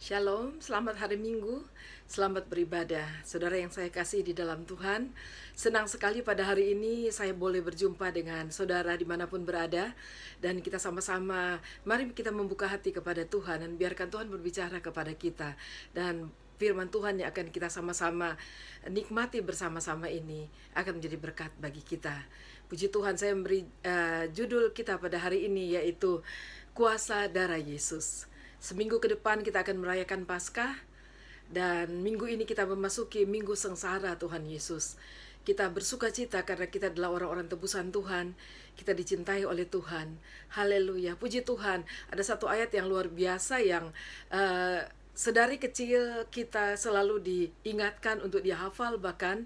Shalom, selamat hari Minggu, selamat beribadah. Saudara yang saya kasih di dalam Tuhan, senang sekali pada hari ini saya boleh berjumpa dengan saudara dimanapun berada. Dan kita sama-sama, mari kita membuka hati kepada Tuhan dan biarkan Tuhan berbicara kepada kita. Dan firman Tuhan yang akan kita sama-sama nikmati bersama-sama ini akan menjadi berkat bagi kita. Puji Tuhan, saya memberi judul kita pada hari ini yaitu Kuasa Darah Yesus. Seminggu ke depan kita akan merayakan Paskah, dan minggu ini kita memasuki minggu sengsara Tuhan Yesus. Kita bersuka cita karena kita adalah orang-orang tebusan Tuhan. Kita dicintai oleh Tuhan. Haleluya, puji Tuhan. Ada satu ayat yang luar biasa yang sedari kecil kita selalu diingatkan untuk dihafal bahkan.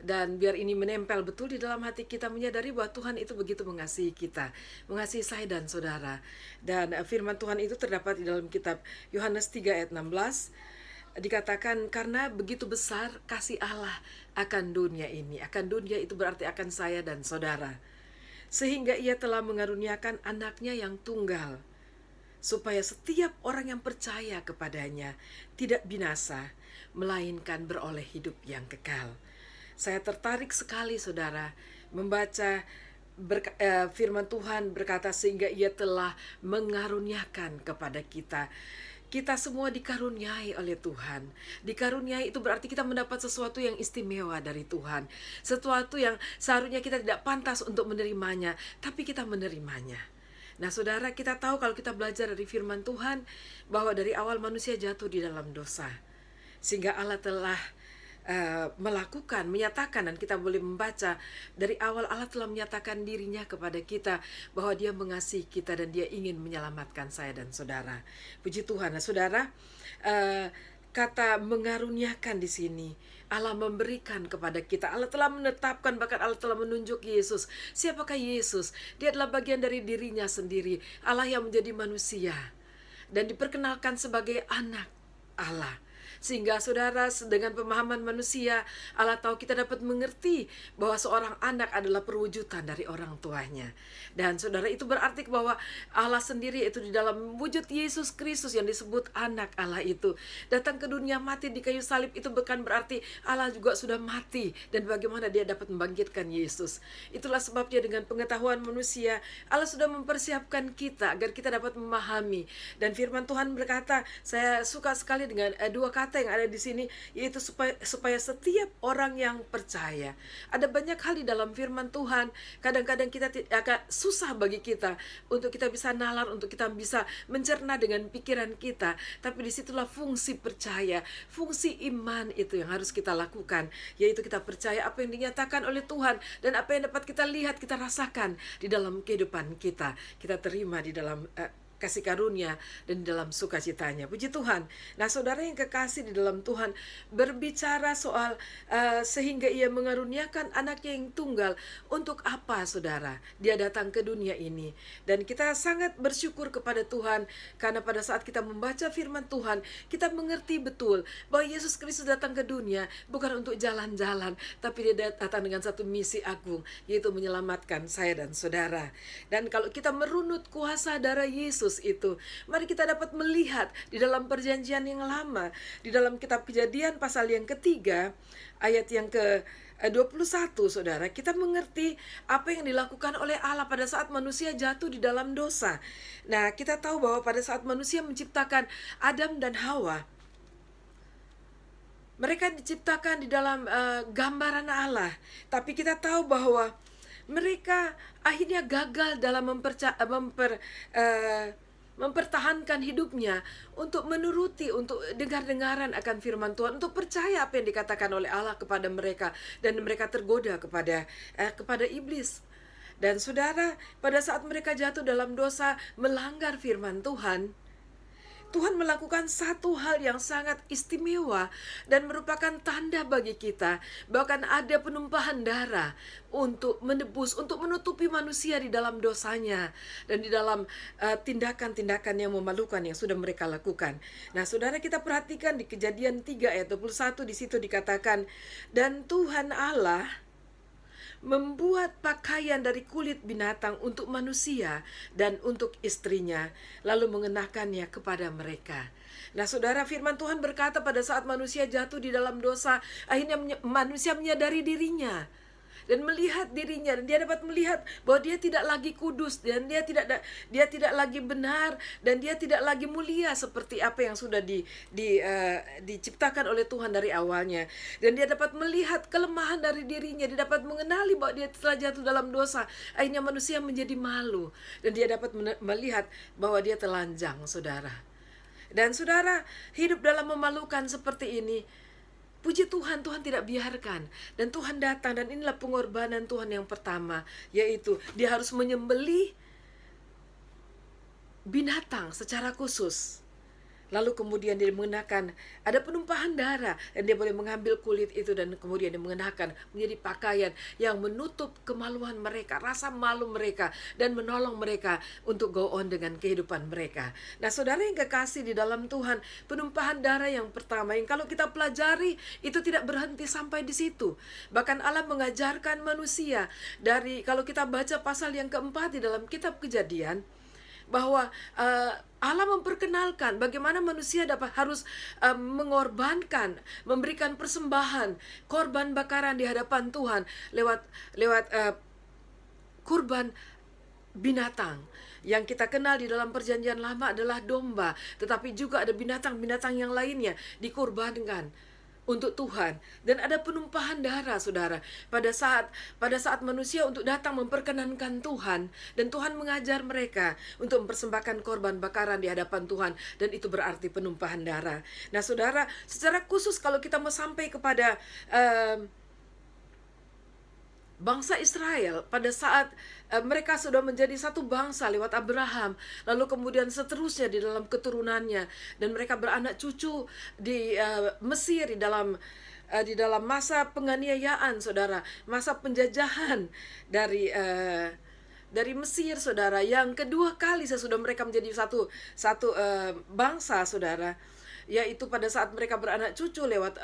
Dan biar ini menempel betul di dalam hati kita, menyadari bahwa Tuhan itu begitu mengasihi kita, mengasihi saya dan saudara. Dan firman Tuhan itu terdapat di dalam kitab Yohanes 3 ayat 16. Dikatakan, karena begitu besar kasih Allah akan dunia ini. Akan dunia itu berarti akan saya dan saudara. Sehingga ia telah mengaruniakan anaknya yang tunggal, supaya setiap orang yang percaya kepadanya tidak binasa, melainkan beroleh hidup yang kekal. Saya tertarik sekali saudara membaca firman Tuhan berkata sehingga ia telah mengaruniakan kepada kita. Kita semua dikaruniai oleh Tuhan. Dikaruniai itu berarti kita mendapat sesuatu yang istimewa dari Tuhan. Sesuatu yang seharusnya kita tidak pantas untuk menerimanya, tapi kita menerimanya. Nah saudara, kita tahu kalau kita belajar dari firman Tuhan bahwa dari awal manusia jatuh di dalam dosa, sehingga Allah telah menyatakan, dan kita boleh membaca dari awal Allah telah menyatakan dirinya kepada kita bahwa dia mengasihi kita dan dia ingin menyelamatkan saya dan saudara. Puji Tuhan. Nah saudara, kata mengaruniakan di sini, Allah memberikan kepada kita. Allah telah menetapkan, bahkan Allah telah menunjuk Yesus. Siapakah Yesus? Dia adalah bagian dari dirinya sendiri, Allah yang menjadi manusia dan diperkenalkan sebagai anak Allah. Sehingga saudara, dengan pemahaman manusia, Allah tahu kita dapat mengerti bahwa seorang anak adalah perwujudan dari orang tuanya. Dan saudara, itu berarti bahwa Allah sendiri itu di dalam wujud Yesus Kristus yang disebut anak Allah itu datang ke dunia, mati di kayu salib. Itu bukan berarti Allah juga sudah mati dan bagaimana dia dapat membangkitkan Yesus. Itulah sebabnya dengan pengetahuan manusia, Allah sudah mempersiapkan kita agar kita dapat memahami. Dan firman Tuhan berkata, saya suka sekali dengan dua kata yang ada di sini, yaitu supaya setiap orang yang percaya. Ada banyak hal di dalam firman Tuhan, kadang-kadang kita agak susah bagi kita untuk kita bisa nalar, untuk kita bisa mencerna dengan pikiran kita. Tapi disitulah fungsi percaya, fungsi iman itu yang harus kita lakukan, yaitu kita percaya apa yang dinyatakan oleh Tuhan dan apa yang dapat kita lihat, kita rasakan di dalam kehidupan kita. Kita terima di dalam kasih karunia dan dalam sukacitanya. Puji Tuhan. Nah saudara yang kekasih di dalam Tuhan, berbicara soal sehingga ia mengaruniakan anaknya yang tunggal. Untuk apa saudara dia datang ke dunia ini? Dan kita sangat bersyukur kepada Tuhan karena pada saat kita membaca firman Tuhan, kita mengerti betul bahwa Yesus Kristus datang ke dunia bukan untuk jalan-jalan, tapi dia datang dengan satu misi agung, yaitu menyelamatkan saya dan saudara. Dan kalau kita merunut kuasa darah Yesus itu, mari kita dapat melihat di dalam perjanjian yang lama, di dalam kitab Kejadian pasal yang ketiga ayat yang ke 21 saudara, kita mengerti apa yang dilakukan oleh Allah pada saat manusia jatuh di dalam dosa. Nah kita tahu bahwa pada saat manusia menciptakan Adam dan Hawa, mereka diciptakan di dalam gambaran Allah. Tapi kita tahu bahwa mereka akhirnya gagal dalam mempertahankan hidupnya untuk menuruti, untuk dengar-dengaran akan firman Tuhan, untuk percaya apa yang dikatakan oleh Allah kepada mereka, dan mereka tergoda kepada iblis. Dan saudara, pada saat mereka jatuh dalam dosa, melanggar firman Tuhan, Tuhan melakukan satu hal yang sangat istimewa dan merupakan tanda bagi kita. Bahkan ada penumpahan darah untuk menebus, untuk menutupi manusia di dalam dosanya dan di dalam tindakan-tindakan yang memalukan yang sudah mereka lakukan. Nah saudara, kita perhatikan di Kejadian 3 ayat 21, di situ dikatakan, dan Tuhan Allah membuat pakaian dari kulit binatang untuk manusia dan untuk istrinya, lalu mengenakannya kepada mereka. Nah, saudara, firman Tuhan berkata pada saat manusia jatuh di dalam dosa, akhirnya manusia menyadari dirinya dan melihat dirinya, dan dia dapat melihat bahwa dia tidak lagi kudus, dan dia tidak lagi benar, dan dia tidak lagi mulia seperti apa yang sudah diciptakan oleh Tuhan dari awalnya. Dan dia dapat melihat kelemahan dari dirinya, dia dapat mengenali bahwa dia telah jatuh dalam dosa. Akhirnya manusia menjadi malu, dan dia dapat melihat bahwa dia telanjang, saudara. Dan saudara, hidup dalam memalukan seperti ini, puji Tuhan, Tuhan tidak biarkan. Dan Tuhan datang, dan inilah pengorbanan Tuhan yang pertama, yaitu dia harus menyembelih binatang secara khusus. Lalu kemudian dia mengenakan, ada penumpahan darah, dan dia boleh mengambil kulit itu dan kemudian dia mengenakan menjadi pakaian yang menutup kemaluan mereka, rasa malu mereka, dan menolong mereka untuk go on dengan kehidupan mereka. Nah, saudara yang kekasih di dalam Tuhan, penumpahan darah yang pertama yang kalau kita pelajari itu tidak berhenti sampai di situ. Bahkan Allah mengajarkan manusia dari, kalau kita baca pasal yang keempat di dalam kitab Kejadian, bahwa Allah memperkenalkan bagaimana manusia harus mengorbankan, memberikan persembahan, korban bakaran di hadapan Tuhan lewat kurban binatang. Yang kita kenal di dalam perjanjian lama adalah domba, tetapi juga ada binatang-binatang yang lainnya dikorbankan untuk Tuhan. Dan ada penumpahan darah, saudara, pada saat manusia untuk datang memperkenankan Tuhan, dan Tuhan mengajar mereka untuk mempersembahkan korban bakaran di hadapan Tuhan, dan itu berarti penumpahan darah. Nah, saudara, secara khusus kalau kita mau sampai kepada bangsa Israel pada saat mereka sudah menjadi satu bangsa lewat Abraham, lalu kemudian seterusnya di dalam keturunannya, dan mereka beranak cucu di Mesir di dalam masa penganiayaan, saudara, masa penjajahan dari Mesir, saudara, yang kedua kali sesudah mereka menjadi satu bangsa, saudara, yaitu pada saat mereka beranak cucu lewat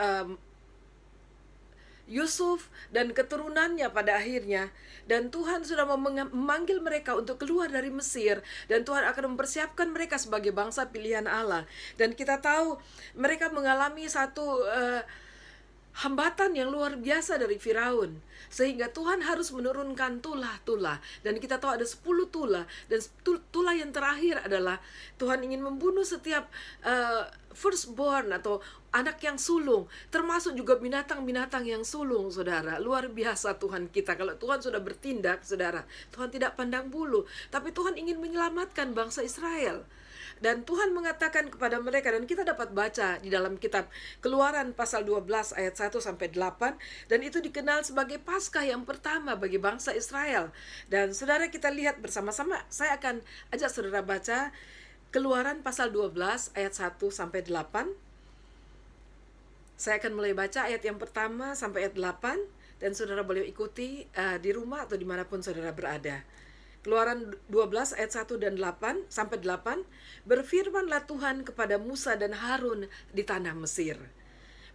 Yusuf dan keturunannya pada akhirnya. Dan Tuhan sudah memanggil mereka untuk keluar dari Mesir, dan Tuhan akan mempersiapkan mereka sebagai bangsa pilihan Allah. Dan kita tahu mereka mengalami satu hambatan yang luar biasa dari Firaun, sehingga Tuhan harus menurunkan tulah-tulah. Dan kita tahu ada 10 tulah, dan tulah yang terakhir adalah Tuhan ingin membunuh setiap firstborn atau anak yang sulung, termasuk juga binatang-binatang yang sulung, saudara. Luar biasa Tuhan kita. Kalau Tuhan sudah bertindak, saudara, Tuhan tidak pandang bulu, tapi Tuhan ingin menyelamatkan bangsa Israel. Dan Tuhan mengatakan kepada mereka, dan kita dapat baca di dalam kitab Keluaran pasal 12 ayat 1 sampai 8, dan itu dikenal sebagai Paskah yang pertama bagi bangsa Israel. Dan saudara, kita lihat bersama-sama. Saya akan ajak saudara baca Keluaran pasal 12 ayat 1 sampai 8. Saya akan mulai baca ayat yang pertama sampai ayat 8, dan saudara boleh ikuti di rumah atau dimanapun saudara berada. Keluaran 12 ayat 1 dan 8 sampai 8. Berfirmanlah Tuhan kepada Musa dan Harun di tanah Mesir.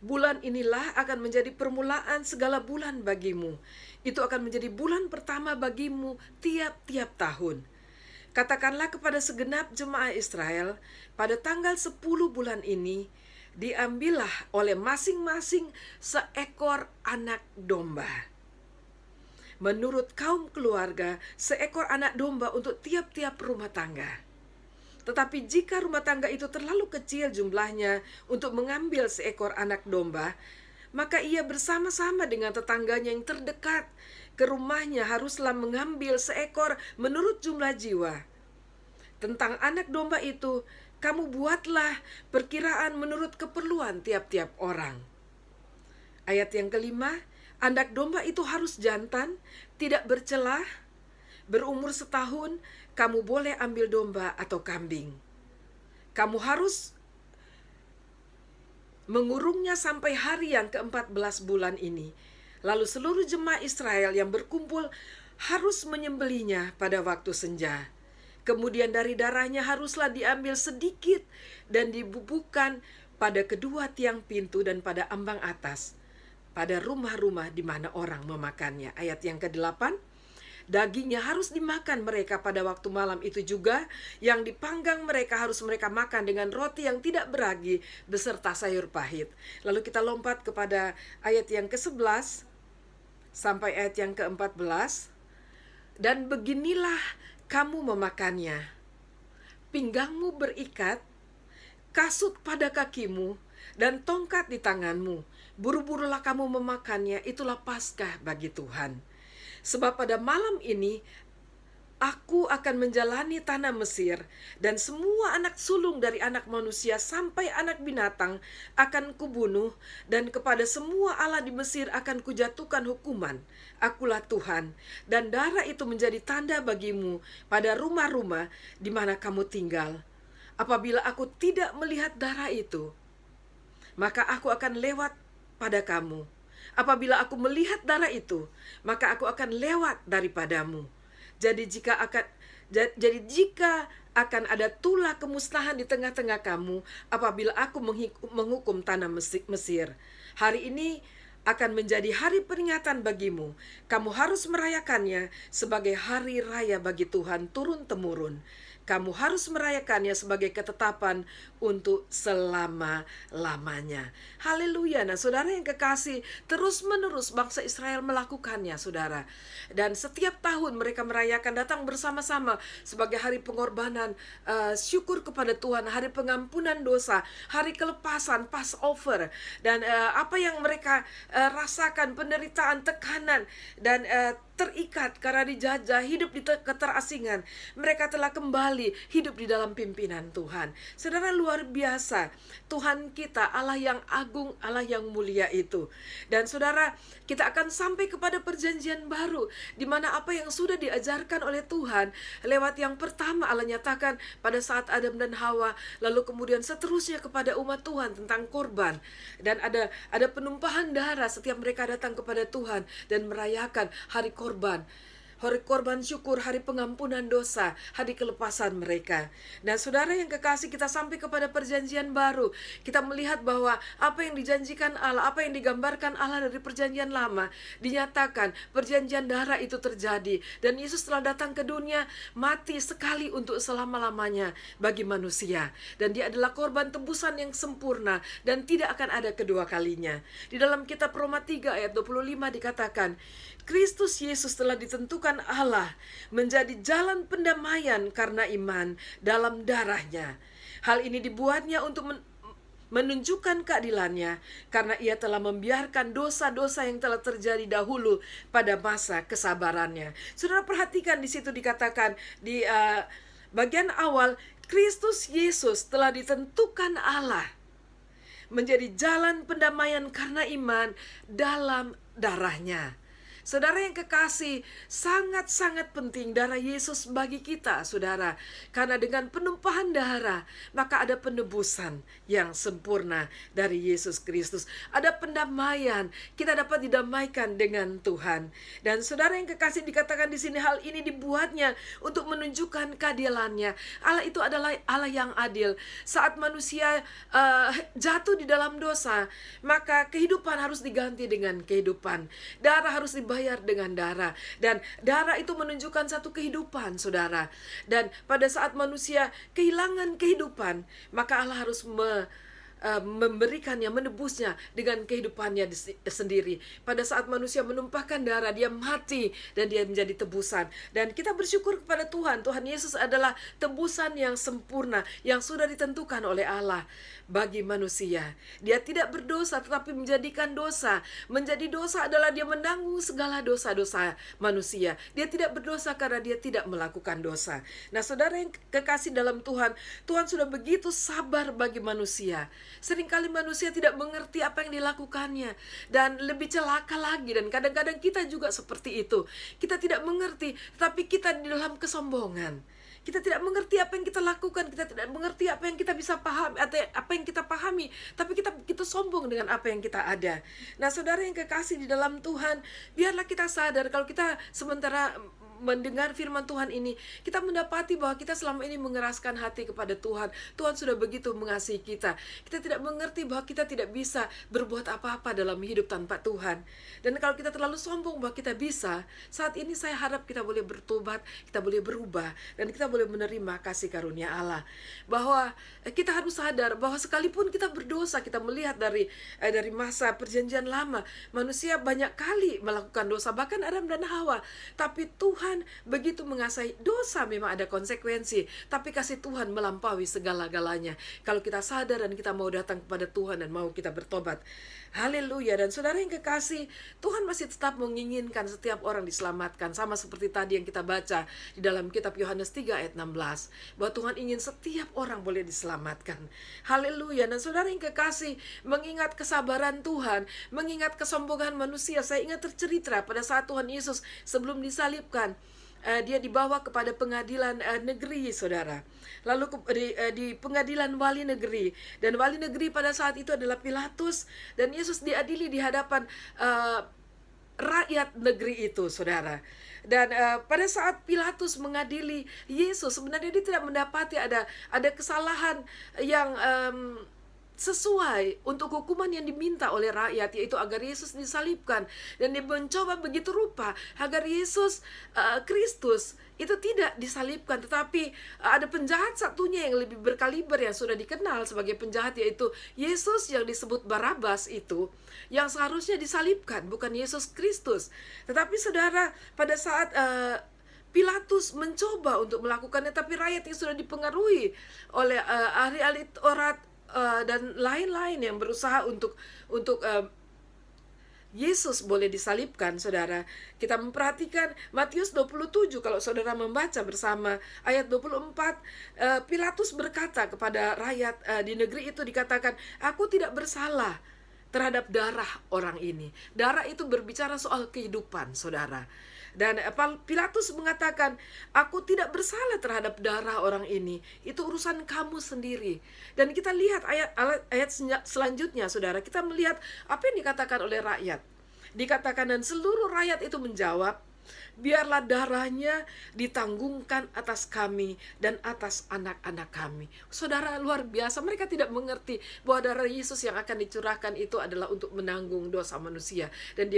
Bulan inilah akan menjadi permulaan segala bulan bagimu. Itu akan menjadi bulan pertama bagimu tiap-tiap tahun. Katakanlah kepada segenap jemaah Israel, pada tanggal 10 bulan ini, diambillah oleh masing-masing seekor anak domba. Menurut kaum keluarga, seekor anak domba untuk tiap-tiap rumah tangga. Tetapi jika rumah tangga itu terlalu kecil jumlahnya untuk mengambil seekor anak domba, maka ia bersama-sama dengan tetangganya yang terdekat ke rumahnya haruslah mengambil seekor menurut jumlah jiwa. Tentang anak domba itu, kamu buatlah perkiraan menurut keperluan tiap-tiap orang. Ayat yang kelima, anak domba itu harus jantan, tidak bercelah, berumur setahun. Kamu boleh ambil domba atau kambing. Kamu harus mengurungnya sampai hari yang ke-14 bulan ini. Lalu seluruh jemaah Israel yang berkumpul harus menyembelihnya pada waktu senja. Kemudian dari darahnya haruslah diambil sedikit dan dibubuhkan pada kedua tiang pintu dan pada ambang atas. pada rumah-rumah di mana orang memakannya. Ayat yang ke-8, dagingnya harus dimakan mereka pada waktu malam itu juga, yang dipanggang mereka harus mereka makan dengan roti yang tidak beragi beserta sayur pahit. Lalu kita lompat kepada ayat yang ke-11 sampai ayat yang ke-14. Dan beginilah kamu memakannya, pinggangmu berikat, kasut pada kakimu, dan tongkat di tanganmu. Buru-burulah kamu memakannya, itulah Paskah bagi Tuhan. Sebab pada malam ini aku akan menjalani tanah Mesir, dan semua anak sulung dari anak manusia sampai anak binatang akan kubunuh, dan kepada semua allah di Mesir akan kujatuhkan hukuman. Akulah Tuhan, dan darah itu menjadi tanda bagimu pada rumah-rumah di mana kamu tinggal. Apabila aku tidak melihat darah itu, maka aku akan lewat pada kamu. Apabila aku melihat darah itu, maka aku akan lewat daripadamu. Jadi jika akan ada tulah kemusnahan di tengah-tengah kamu apabila aku menghukum tanah Mesir. Hari ini akan menjadi hari peringatan bagimu. Kamu harus merayakannya sebagai hari raya bagi Tuhan turun-temurun. Kamu harus merayakannya sebagai ketetapan untuk selama-lamanya. Haleluya. Nah, saudara yang kekasih, terus-menerus bangsa Israel melakukannya, saudara. Dan setiap tahun mereka merayakan, datang bersama-sama sebagai hari pengorbanan, syukur kepada Tuhan, hari pengampunan dosa, hari kelepasan, Passover. Dan apa yang mereka rasakan, penderitaan, tekanan, dan terikat karena dijajah, hidup di keterasingan, mereka telah kembali hidup di dalam pimpinan Tuhan. Saudara, luar biasa Tuhan kita, Allah yang agung, Allah yang mulia itu. Dan saudara, kita akan sampai kepada perjanjian baru, di mana apa yang sudah diajarkan oleh Tuhan lewat yang pertama Allah nyatakan pada saat Adam dan Hawa, lalu kemudian seterusnya kepada umat Tuhan tentang korban. Dan ada penumpahan darah setiap mereka datang kepada Tuhan dan merayakan hari korban syukur, hari pengampunan dosa, hari kelepasan mereka. Dan saudara yang kekasih, kita sampai kepada perjanjian baru. Kita melihat bahwa apa yang dijanjikan Allah, apa yang digambarkan Allah dari perjanjian lama, dinyatakan perjanjian darah itu terjadi. Dan Yesus telah datang ke dunia, mati sekali untuk selama-lamanya bagi manusia. Dan dia adalah korban tebusan yang sempurna dan tidak akan ada kedua kalinya. Di dalam kitab Roma 3 ayat 25 dikatakan, Kristus Yesus telah ditentukan Allah menjadi jalan pendamaian karena iman dalam darahnya. Hal ini dibuatnya untuk menunjukkan keadilannya, karena ia telah membiarkan dosa-dosa yang telah terjadi dahulu pada masa kesabarannya. Saudara perhatikan di situ dikatakan di bagian awal, Kristus Yesus telah ditentukan Allah menjadi jalan pendamaian karena iman dalam darahnya. Saudara yang kekasih, sangat-sangat penting darah Yesus bagi kita, saudara. Karena dengan penumpahan darah, maka ada penebusan yang sempurna dari Yesus Kristus. Ada pendamaian, kita dapat didamaikan dengan Tuhan. Dan saudara yang kekasih, dikatakan di sini hal ini dibuatnya untuk menunjukkan keadilannya. Allah itu adalah Allah yang adil. Saat manusia jatuh di dalam dosa, maka kehidupan harus diganti dengan kehidupan. Darah harus dibayar dengan darah, dan darah itu menunjukkan satu kehidupan, saudara. Dan pada saat manusia kehilangan kehidupan, maka Allah harus memberikannya, menebusnya dengan kehidupannya sendiri. Pada saat manusia menumpahkan darah, dia mati dan dia menjadi tebusan. Dan kita bersyukur kepada Tuhan. Tuhan Yesus adalah tebusan yang sempurna yang sudah ditentukan oleh Allah bagi manusia. Dia tidak berdosa tetapi menjadikan dosa. Menjadi dosa adalah dia menanggung segala dosa-dosa manusia. Dia tidak berdosa karena dia tidak melakukan dosa. Nah, saudara yang kekasih dalam Tuhan, Tuhan sudah begitu sabar bagi manusia. Seringkali manusia tidak mengerti apa yang dilakukannya, dan lebih celaka lagi, dan kadang-kadang kita juga seperti itu. Kita tidak mengerti, tapi kita di dalam kesombongan. Kita tidak mengerti apa yang kita lakukan, kita tidak mengerti apa yang kita bisa pahami, atau apa yang kita pahami, tapi kita begitu sombong dengan apa yang kita ada. Nah, saudara yang kekasih di dalam Tuhan, biarlah kita sadar kalau kita sementara mendengar firman Tuhan ini, kita mendapati bahwa kita selama ini mengeraskan hati kepada Tuhan. Tuhan sudah begitu mengasihi kita. Kita tidak mengerti bahwa kita tidak bisa berbuat apa-apa dalam hidup tanpa Tuhan. Dan kalau kita terlalu sombong bahwa kita bisa, saat ini saya harap kita boleh bertobat, kita boleh berubah, dan kita boleh menerima kasih karunia Allah. Bahwa kita harus sadar bahwa sekalipun kita berdosa, kita melihat dari masa perjanjian lama, manusia banyak kali melakukan dosa, bahkan Adam dan Hawa. Tapi Tuhan begitu mengasihi. Dosa memang ada konsekuensi, tapi kasih Tuhan melampaui segala-galanya. Kalau kita sadar dan kita mau datang kepada Tuhan dan mau kita bertobat. Haleluya. Dan saudara yang kekasih, Tuhan masih tetap menginginkan setiap orang diselamatkan. Sama seperti tadi yang kita baca di dalam kitab Yohanes 3 ayat 16. Bahwa Tuhan ingin setiap orang boleh diselamatkan. Haleluya. Dan saudara yang kekasih, mengingat kesabaran Tuhan, mengingat kesombongan manusia, saya ingat tercerita pada saat Tuhan Yesus sebelum disalibkan, dia dibawa kepada pengadilan negeri, saudara. Lalu di pengadilan wali negeri. Dan wali negeri pada saat itu adalah Pilatus. Dan Yesus diadili di hadapan rakyat negeri itu, saudara. Dan pada saat Pilatus mengadili Yesus, sebenarnya dia tidak mendapati ada kesalahan yang sesuai untuk hukuman yang diminta oleh rakyat, yaitu agar Yesus disalibkan. Dan dia mencoba begitu rupa agar Yesus Kristus itu tidak disalibkan, tetapi ada penjahat satunya yang lebih berkaliber yang sudah dikenal sebagai penjahat, yaitu Yesus yang disebut Barabas itu, yang seharusnya disalibkan, bukan Yesus Kristus. Tetapi saudara, pada saat Pilatus mencoba untuk melakukannya, tapi rakyat yang sudah dipengaruhi oleh ahli-ahli Taurat dan lain-lain yang berusaha untuk Yesus boleh disalibkan, saudara. Kita memperhatikan Matius 27, kalau saudara membaca bersama ayat 24, Pilatus berkata kepada rakyat di negeri itu, dikatakan, aku tidak bersalah terhadap darah orang ini. Darah itu berbicara soal kehidupan, saudara. Dan Pilatus mengatakan, aku tidak bersalah terhadap darah orang ini. Itu urusan kamu sendiri. Dan kita lihat ayat selanjutnya, saudara. Kita melihat apa yang dikatakan oleh rakyat. Dikatakan, dan seluruh rakyat itu menjawab, biarlah darahnya ditanggungkan atas kami dan atas anak-anak kami. Saudara, luar biasa, mereka tidak mengerti bahwa darah Yesus yang akan dicurahkan itu adalah untuk menanggung dosa manusia. Dan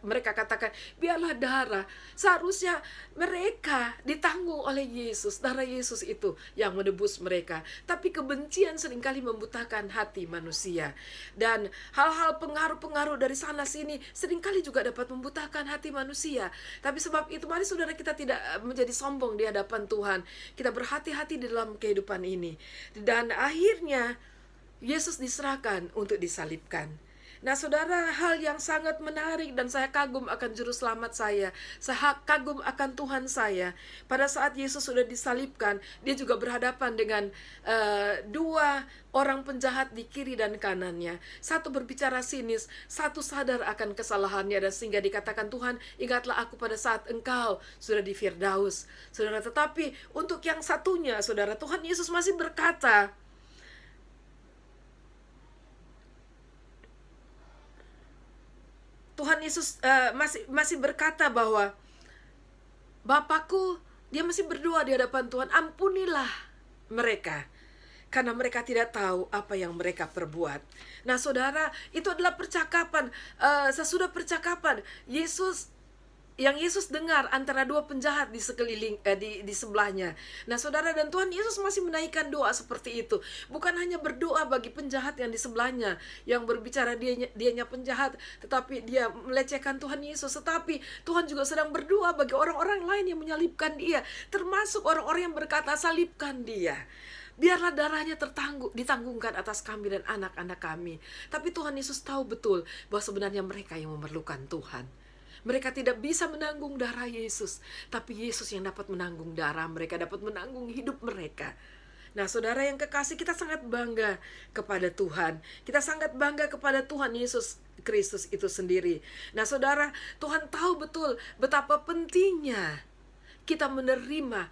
mereka katakan, biarlah darah, seharusnya mereka ditanggung oleh Yesus. Darah Yesus itu yang menebus mereka. Tapi kebencian seringkali membutakan hati manusia. Dan hal-hal pengaruh-pengaruh dari sana sini seringkali juga dapat membutakan hati manusia. Tapi sebab itu, mari saudara, kita tidak menjadi sombong di hadapan Tuhan. Kita berhati-hati di dalam kehidupan ini. Dan akhirnya Yesus diserahkan untuk disalibkan. Nah saudara, hal yang sangat menarik, dan saya kagum akan juru selamat saya kagum akan Tuhan saya. Pada saat Yesus sudah disalibkan, dia juga berhadapan dengan dua orang penjahat di kiri dan kanannya. Satu berbicara sinis, satu sadar akan kesalahannya, dan sehingga dikatakan, Tuhan, ingatlah aku pada saat engkau sudah di Firdaus. Saudara, tetapi untuk yang satunya, saudara, Tuhan Yesus masih berkata, Tuhan Yesus masih berkata bahwa Bapakku, dia masih berdoa di hadapan Tuhan, ampunilah mereka, karena mereka tidak tahu apa yang mereka perbuat. Nah saudara, itu adalah percakapan, sesudah percakapan yang Yesus dengar antara dua penjahat di sekeliling di sebelahnya. Nah saudara, dan Tuhan Yesus masih menaikkan doa seperti itu. Bukan hanya berdoa bagi penjahat yang di sebelahnya, yang berbicara dianya penjahat, tetapi dia melecehkan Tuhan Yesus. Tetapi Tuhan juga sedang berdoa bagi orang-orang lain yang menyalibkan dia, termasuk orang-orang yang berkata, salibkan dia. Biarlah darahnya ditanggungkan atas kami dan anak-anak kami. Tapi Tuhan Yesus tahu betul bahwa sebenarnya mereka yang memerlukan Tuhan. Mereka tidak bisa menanggung darah Yesus, tapi Yesus yang dapat menanggung darah mereka, dapat menanggung hidup mereka. Nah saudara yang kekasih, kita sangat bangga kepada Tuhan. Kita sangat bangga kepada Tuhan Yesus Kristus itu sendiri. Nah saudara, Tuhan tahu betul betapa pentingnya kita menerima,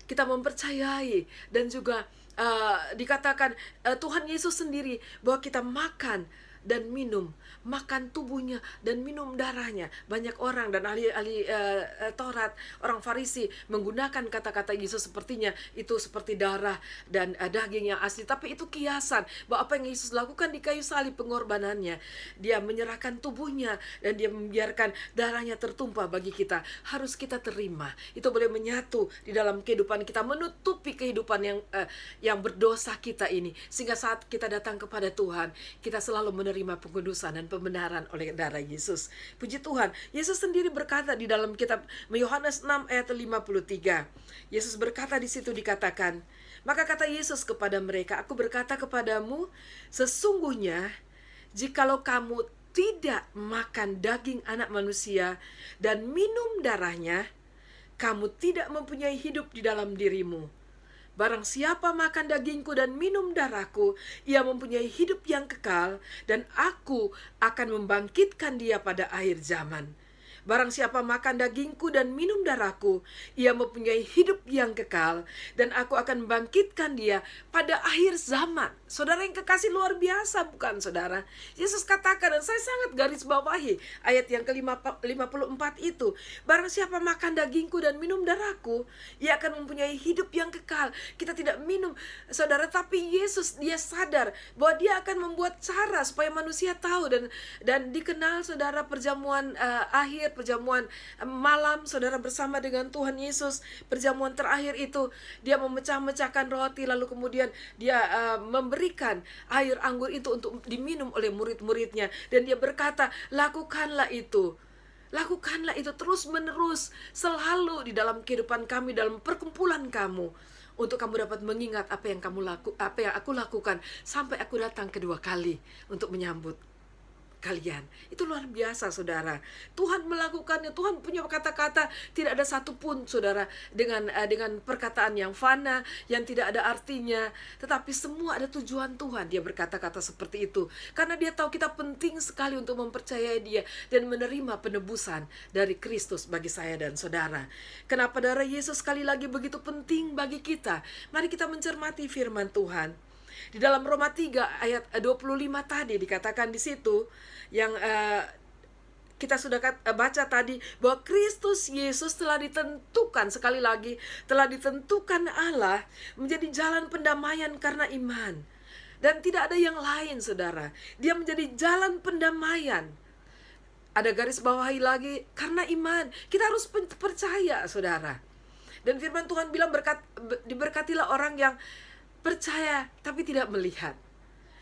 kita mempercayai, dan juga dikatakan Tuhan Yesus sendiri bahwa kita makan dan minum, makan tubuhnya dan minum darahnya. Banyak orang dan ahli-ahli Taurat, orang Farisi menggunakan kata-kata Yesus sepertinya itu seperti darah dan daging yang asli, tapi itu kiasan bahwa apa yang Yesus lakukan di kayu salib, pengorbanannya. Dia menyerahkan tubuhnya dan dia membiarkan darahnya tertumpah bagi kita. Harus kita terima. Itu boleh menyatu di dalam kehidupan kita, menutupi kehidupan yang berdosa kita ini, sehingga saat kita datang kepada Tuhan, kita selalu menerima pengudusan dan pembenaran oleh darah Yesus. Puji Tuhan. Yesus sendiri berkata di dalam kitab Yohanes 6 ayat 53. Yesus berkata di situ, dikatakan, maka kata Yesus kepada mereka, aku berkata kepadamu, sesungguhnya jikalau kamu tidak makan daging anak manusia dan minum darahnya, kamu tidak mempunyai hidup di dalam dirimu. Barang siapa makan dagingku dan minum darahku, ia mempunyai hidup yang kekal, dan aku akan membangkitkan dia pada akhir zaman. Barang siapa makan dagingku dan minum darahku, ia mempunyai hidup yang kekal, dan aku akan membangkitkan dia pada akhir zaman. Saudara yang kekasih, luar biasa bukan saudara? Yesus katakan, dan saya sangat garis bawahi ayat yang ke-54 itu. Barang siapa makan dagingku dan minum darahku, ia akan mempunyai hidup yang kekal. Kita tidak minum, saudara, tapi Yesus, dia sadar bahwa dia akan membuat cara supaya manusia tahu dan dikenal, saudara, perjamuan akhir, perjamuan malam, saudara, bersama dengan Tuhan Yesus. Perjamuan terakhir itu dia memecah-mecahkan roti, lalu kemudian dia memberikan air anggur itu untuk diminum oleh murid-muridnya, dan dia berkata, lakukanlah itu terus menerus, selalu di dalam kehidupan kami, dalam perkumpulan kamu, untuk kamu dapat mengingat apa yang aku lakukan sampai aku datang kedua kali untuk menyambut kalian. Itu luar biasa, saudara. Tuhan melakukannya. Tuhan punya kata-kata, tidak ada satupun, saudara, dengan perkataan yang fana, yang tidak ada artinya, tetapi semua ada tujuan Tuhan. Dia berkata-kata seperti itu karena dia tahu kita penting sekali untuk mempercayai dia dan menerima penebusan dari Kristus bagi saya dan saudara. Kenapa darah Yesus sekali lagi begitu penting bagi kita? Mari kita mencermati firman Tuhan. Di dalam Roma 3 ayat 25 tadi dikatakan di situ, yang kita sudah baca tadi, bahwa Kristus Yesus telah ditentukan, sekali lagi, telah ditentukan Allah menjadi jalan pendamaian karena iman. Dan tidak ada yang lain, saudara. Dia menjadi jalan pendamaian. Ada garis bawahi lagi, karena iman. Kita harus percaya, saudara. Dan firman Tuhan bilang, diberkatilah orang yang percaya tapi tidak melihat.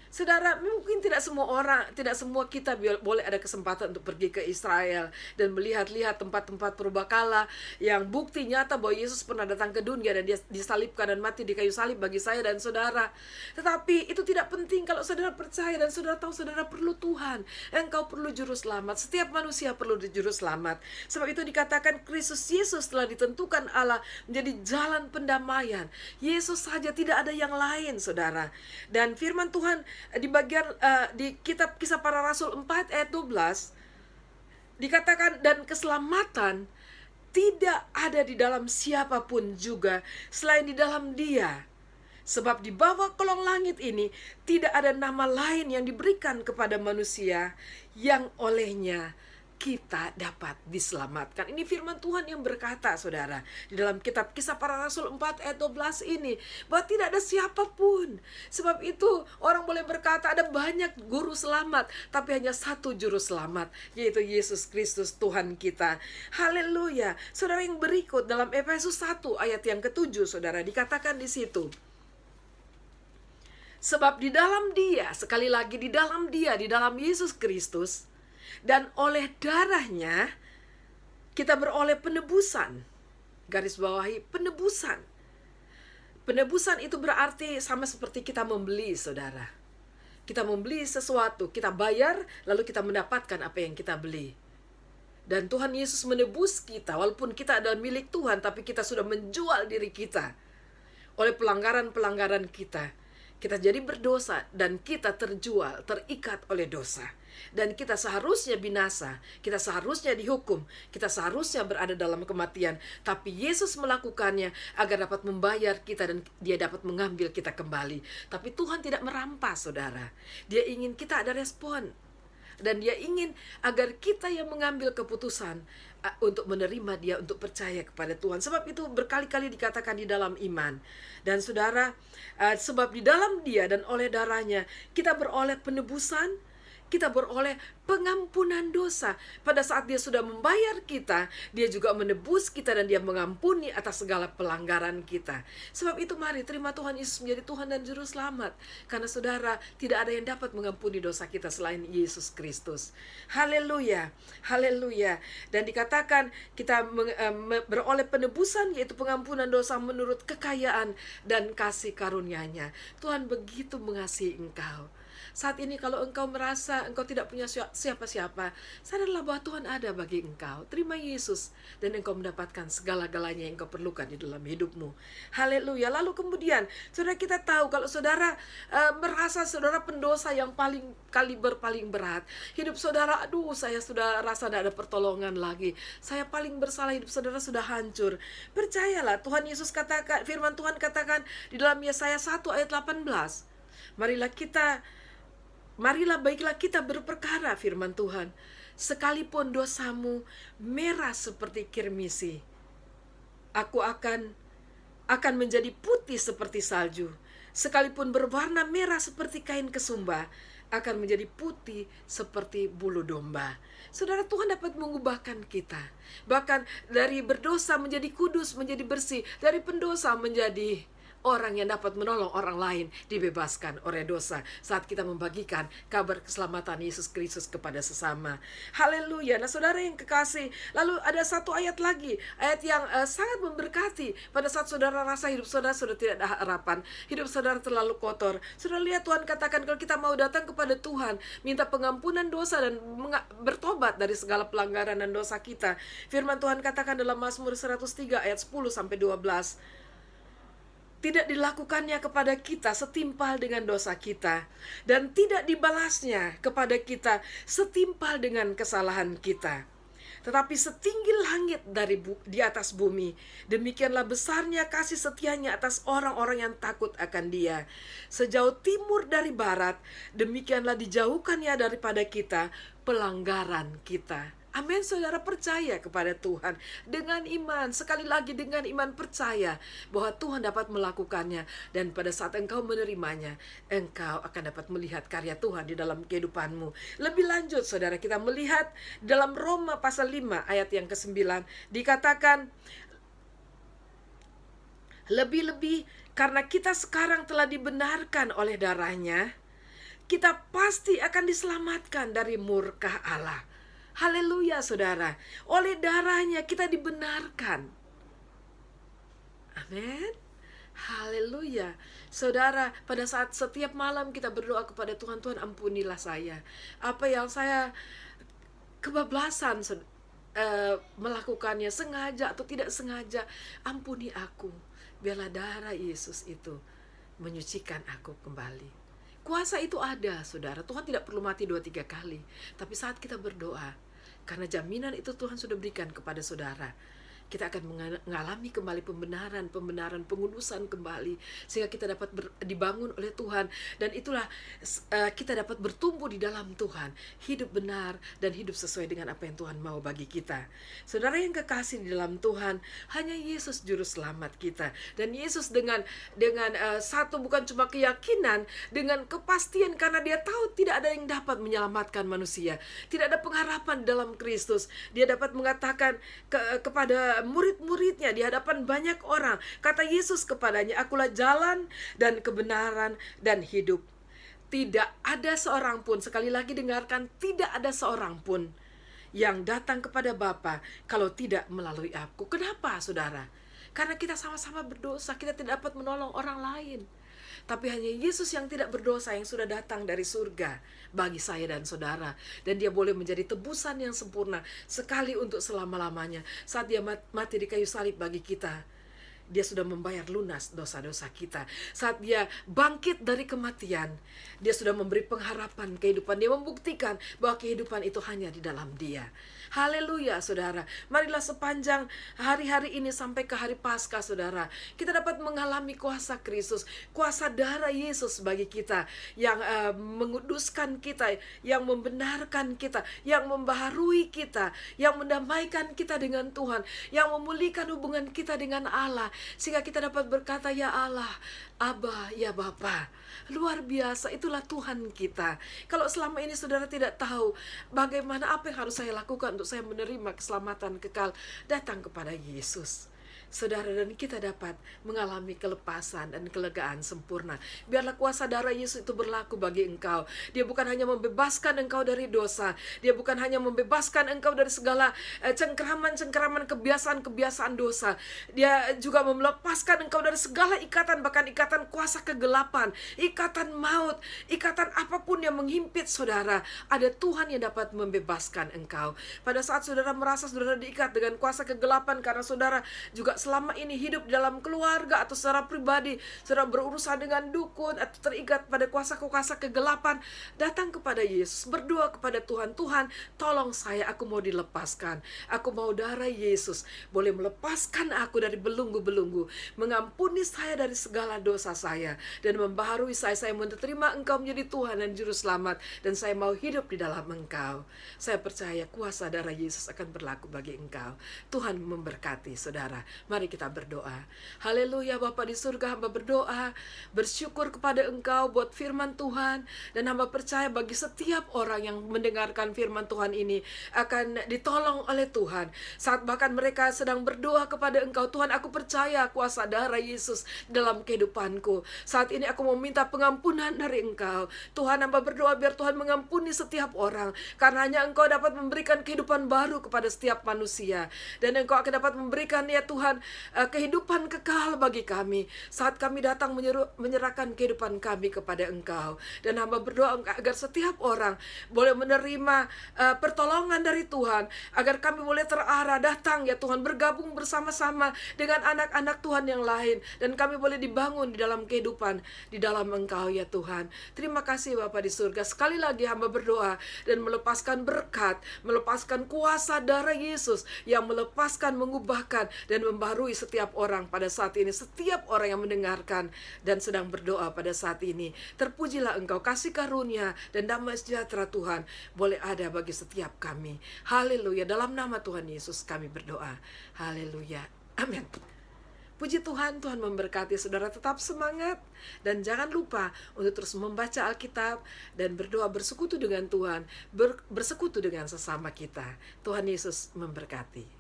Saudara, mungkin tidak semua kita boleh ada kesempatan untuk pergi ke Israel dan melihat-lihat tempat-tempat purbakala yang bukti nyata bahwa Yesus pernah datang ke dunia dan dia disalibkan dan mati di kayu salib bagi saya dan saudara. Tetapi itu tidak penting kalau saudara percaya dan saudara tahu saudara perlu Tuhan. Engkau perlu juru selamat. Setiap manusia perlu juru selamat. Sebab itu dikatakan Kristus Yesus telah ditentukan Allah menjadi jalan pendamaian. Yesus saja, tidak ada yang lain, saudara. Dan firman Tuhan di bagian di kitab Kisah Para Rasul 4 ayat 12 dikatakan, dan keselamatan tidak ada di dalam siapapun juga selain di dalam Dia, sebab di bawah kolong langit ini tidak ada nama lain yang diberikan kepada manusia yang olehnya kita dapat diselamatkan. Ini firman Tuhan yang berkata, saudara, di dalam kitab Kisah Para Rasul 4 ayat 12 ini, bahwa tidak ada siapapun. Sebab itu orang boleh berkata ada banyak guru selamat, tapi hanya satu juru selamat, yaitu Yesus Kristus Tuhan kita. Haleluya. Saudara, yang berikut dalam Efesus 1 ayat yang ke-7, saudara, dikatakan di situ, sebab di dalam Dia, sekali lagi di dalam Dia, di dalam Yesus Kristus, dan oleh darahnya kita beroleh penebusan. Garis bawahi, penebusan. Penebusan itu berarti sama seperti kita membeli, saudara. Kita membeli sesuatu, kita bayar, lalu kita mendapatkan apa yang kita beli. Dan Tuhan Yesus menebus kita, walaupun kita adalah milik Tuhan, tapi kita sudah menjual diri kita oleh pelanggaran-pelanggaran kita. Kita jadi berdosa dan kita terjual, terikat oleh dosa. Dan kita seharusnya binasa, kita seharusnya dihukum, kita seharusnya berada dalam kematian. Tapi Yesus melakukannya agar dapat membayar kita dan dia dapat mengambil kita kembali. Tapi Tuhan tidak merampas, saudara. Dia ingin kita ada respon. Dan dia ingin agar kita yang mengambil keputusan untuk menerima dia, untuk percaya kepada Tuhan. Sebab itu berkali-kali dikatakan di dalam iman. Dan saudara, sebab di dalam dia dan oleh darahnya kita beroleh penebusan, kita beroleh pengampunan dosa. Pada saat dia sudah membayar kita, dia juga menebus kita dan dia mengampuni atas segala pelanggaran kita. Sebab itu mari terima Tuhan Yesus menjadi Tuhan dan Juru Selamat. Karena saudara, tidak ada yang dapat mengampuni dosa kita selain Yesus Kristus. Haleluya, haleluya. Dan dikatakan kita beroleh penebusan, yaitu pengampunan dosa menurut kekayaan dan kasih karunia-Nya. Tuhan begitu mengasihi engkau. Saat ini kalau engkau merasa engkau tidak punya siapa-siapa, sadarlah bahwa Tuhan ada bagi engkau. Terima Yesus dan engkau mendapatkan segala-galanya yang engkau perlukan di dalam hidupmu. Haleluya. Lalu kemudian, saudara, kita tahu kalau saudara merasa saudara pendosa yang kaliber paling berat. Hidup saudara, aduh saya sudah rasa tidak ada pertolongan lagi. Saya paling bersalah, hidup saudara sudah hancur. Percayalah, Tuhan Yesus katakan, firman Tuhan katakan di dalam Yesaya 1 ayat 18. Marilah baiklah kita berperkara, firman Tuhan. Sekalipun dosamu merah seperti kirmisi, aku akan menjadi putih seperti salju. Sekalipun berwarna merah seperti kain kesumba, akan menjadi putih seperti bulu domba. Saudara, Tuhan dapat mengubahkan kita. Bahkan dari berdosa menjadi kudus, menjadi bersih. Dari pendosa menjadi orang yang dapat menolong orang lain dibebaskan oleh dosa saat kita membagikan kabar keselamatan Yesus Kristus kepada sesama. Haleluya. Nah saudara yang kekasih, lalu ada satu ayat lagi, ayat yang sangat memberkati. Pada saat saudara rasa hidup saudara sudah tidak ada harapan, hidup saudara terlalu kotor, saudara lihat Tuhan katakan kalau kita mau datang kepada Tuhan, minta pengampunan dosa dan bertobat dari segala pelanggaran dan dosa kita. Firman Tuhan katakan dalam Mazmur 103 ayat 10-12, tidak dilakukannya kepada kita setimpal dengan dosa kita, dan tidak dibalasnya kepada kita setimpal dengan kesalahan kita. Tetapi setinggi langit di atas bumi, demikianlah besarnya kasih setianya atas orang-orang yang takut akan Dia. Sejauh timur dari barat, demikianlah dijauhkannya daripada kita pelanggaran kita. Amin, saudara, percaya kepada Tuhan dengan iman. Sekali lagi dengan iman percaya bahwa Tuhan dapat melakukannya. Dan pada saat engkau menerimanya, engkau akan dapat melihat karya Tuhan di dalam kehidupanmu. Lebih lanjut saudara, kita melihat dalam Roma pasal 5 ayat yang ke-9. Dikatakan, lebih-lebih karena kita sekarang telah dibenarkan oleh darahnya, kita pasti akan diselamatkan dari murka Allah. Haleluya saudara, oleh darahnya kita dibenarkan. Amin. Haleluya. Saudara, pada saat setiap malam kita berdoa kepada Tuhan, Tuhan ampunilah saya. Apa yang saya kebablasan melakukannya, sengaja atau tidak sengaja, ampuni aku. Biarlah darah Yesus itu menyucikan aku kembali. Kuasa itu ada, saudara. Tuhan tidak perlu mati 2-3 kali. Tapi saat kita berdoa, karena jaminan itu Tuhan sudah berikan kepada saudara, kita akan mengalami kembali pembenaran, pengudusan kembali, sehingga kita dapat dibangun oleh Tuhan. Dan itulah kita dapat bertumbuh di dalam Tuhan, hidup benar dan hidup sesuai dengan apa yang Tuhan mau bagi kita. Saudara yang kekasih di dalam Tuhan, hanya Yesus juru selamat kita. Dan Yesus dengan satu, bukan cuma keyakinan, dengan kepastian, karena dia tahu tidak ada yang dapat menyelamatkan manusia, tidak ada pengharapan dalam Kristus. Dia dapat mengatakan kepada murid-muridnya di hadapan banyak orang, kata Yesus kepadanya, akulah jalan dan kebenaran dan hidup. Tidak ada seorang pun, sekali lagi dengarkan, tidak ada seorang pun yang datang kepada Bapa kalau tidak melalui aku. Kenapa saudara? Karena kita sama-sama berdosa, kita tidak dapat menolong orang lain. Tapi hanya Yesus yang tidak berdosa yang sudah datang dari surga bagi saya dan saudara. Dan dia boleh menjadi tebusan yang sempurna sekali untuk selama-lamanya. Saat dia mati di kayu salib bagi kita, dia sudah membayar lunas dosa-dosa kita. Saat dia bangkit dari kematian, dia sudah memberi pengharapan kehidupan. Dia membuktikan bahwa kehidupan itu hanya di dalam dia. Haleluya, saudara. Marilah sepanjang hari-hari ini sampai ke hari Paskah, saudara, kita dapat mengalami kuasa Kristus, kuasa darah Yesus bagi kita, yang menguduskan kita, yang membenarkan kita, yang membaharui kita, yang mendamaikan kita dengan Tuhan, yang memulihkan hubungan kita dengan Allah, sehingga kita dapat berkata, ya Allah, Aba, ya Bapa. Luar biasa, itulah Tuhan kita. Kalau selama ini saudara tidak tahu bagaimana, apa yang harus saya lakukan untuk saya menerima keselamatan kekal, datang kepada Yesus, saudara, dan kita dapat mengalami kelepasan dan kelegaan sempurna. Biarlah kuasa darah Yesus itu berlaku bagi engkau. Dia bukan hanya membebaskan engkau dari dosa, dia bukan hanya membebaskan engkau dari segala cengkeraman-cengkeraman, kebiasaan-kebiasaan dosa. Dia juga melepaskan engkau dari segala ikatan, bahkan ikatan kuasa kegelapan, ikatan maut, ikatan apapun yang menghimpit saudara. Ada Tuhan yang dapat membebaskan engkau. Pada saat saudara merasa saudara diikat dengan kuasa kegelapan karena saudara juga selama ini hidup di dalam keluarga atau secara pribadi, saudara berurusan dengan dukun atau terikat pada kuasa-kuasa kegelapan, datang kepada Yesus, berdoa kepada Tuhan, Tuhan, tolong saya, aku mau dilepaskan. Aku mau darah Yesus boleh melepaskan aku dari belenggu-belenggu, mengampuni saya dari segala dosa saya, dan membaharui saya menerima Engkau menjadi Tuhan dan Juru Selamat, dan saya mau hidup di dalam Engkau. Saya percaya kuasa darah Yesus akan berlaku bagi engkau. Tuhan memberkati saudara. Mari kita berdoa. Haleluya. Bapa di surga, hamba berdoa, bersyukur kepada Engkau buat firman Tuhan, dan hamba percaya bagi setiap orang yang mendengarkan firman Tuhan ini akan ditolong oleh Tuhan. Saat bahkan mereka sedang berdoa kepada Engkau, Tuhan, aku percaya kuasa darah Yesus dalam kehidupanku. Saat ini aku mau minta pengampunan dari Engkau. Tuhan, hamba berdoa biar Tuhan mengampuni setiap orang, karena hanya Engkau dapat memberikan kehidupan baru kepada setiap manusia, dan Engkau akan dapat memberikan, ya Tuhan, kehidupan kekal bagi kami saat kami datang menyerahkan kehidupan kami kepada Engkau. Dan hamba berdoa agar setiap orang boleh menerima pertolongan dari Tuhan, agar kami boleh terarah datang, ya Tuhan, bergabung bersama-sama dengan anak-anak Tuhan yang lain, dan kami boleh dibangun di dalam kehidupan di dalam Engkau, ya Tuhan. Terima kasih Bapa di surga. Sekali lagi hamba berdoa dan melepaskan berkat, melepaskan kuasa darah Yesus yang melepaskan, mengubahkan, dan membaharui setiap orang pada saat ini. Setiap orang yang mendengarkan dan sedang berdoa pada saat ini, terpujilah Engkau, kasih karunia dan damai sejahtera Tuhan boleh ada bagi setiap kami. Haleluya. Dalam nama Tuhan Yesus kami berdoa. Haleluya. Amin. Puji Tuhan, Tuhan memberkati saudara. Tetap semangat dan jangan lupa untuk terus membaca Alkitab dan berdoa, bersekutu dengan Tuhan, bersekutu dengan sesama kita. Tuhan Yesus memberkati.